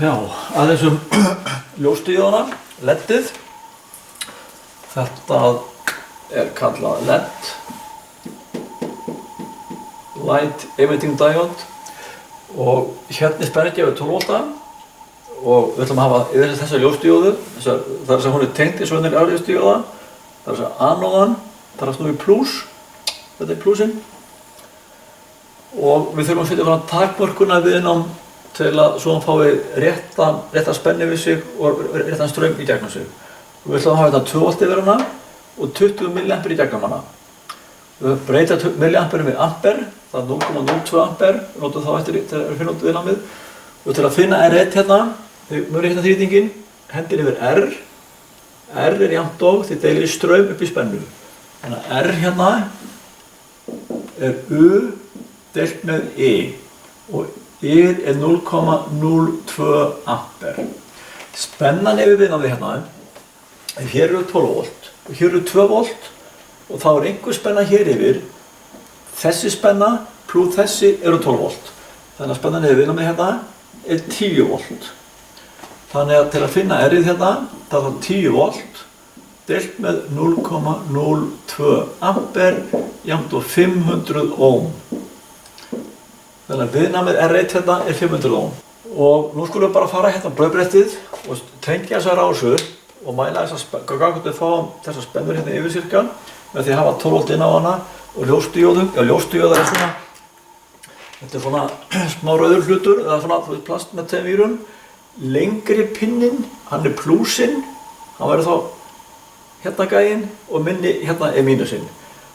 Já, að þessum ljósdíóðana, LED-ið. Þetta kallað LED, Light Emitting Diode, og hérna spennugjafur 12 volta og við ætlum að hafa yfir þessa ljósdíóðu, það að hún tengd eins og önnur ljósdíóða, það að anóðan, það snúi plús, þetta plúsinn, og við þurfum að setja svona takmörkuna viðnám til að svo hann fái rétta spennu við sig og réttan straum í gegnum sig. Við ætlum að hafa þetta 2 volt yfir hana og 20 milliampere í gegnum hana. Við breyta milliampere með ampere, það er 0,02 ampere, við notum þá eftir til að finna út viðnámið. Og til að finna R1 hérna, þið mörgir hérna þrýtingin, hendir yfir R. R jafnt og þið deilir í straum upp í spennu. Þannig að R hérna U deilt með I og I 0,02 ampere. Spennan yfir viðnámið hérna, hér eru 12 volt og hér eru 2 volt og þá einhver spenna hér yfir. Þessi spenna pluss þessi eru 12 volt. Þannig að spennan yfir viðnámið hérna 10 volt. Þannig að til að finna R-ið hérna, það er 10 volt deilt með 0,02 ampere jafnt og 500 ohm. Þannig að viðnámið R1 hérna 500 ohm. Og nú skulum við bara fara hérna á brauðbrettið og tengja þessa rásu og mæla hvernig við fáum þessar spennur hérna yfir cirka með því að hafa 12 volt inn á hana og ljósdíóðu. Já, ljósdíóða svona, þetta svona smá rauður hlutur eða svona plast með 2 vírum. Lengri pinnin, hann plúsinn, hann verður þá hérna gæinn og minni hérna mínusinn.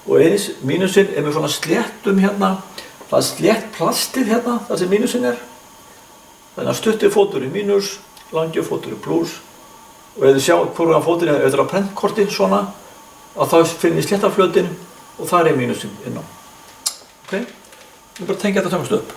Og eins mínusinn með svona sléttum hérna, það slétt plastið hérna, það sem mínusinn Þannig að stuttir fótur mínus, langir fótur plús. Og ef þið sjá hvoran fótinn ef þetta á prentkortin svona, að þá finnir þið sléttaflötinn og þar mínusinn inná. Ok? Við bara tengja þetta samast upp.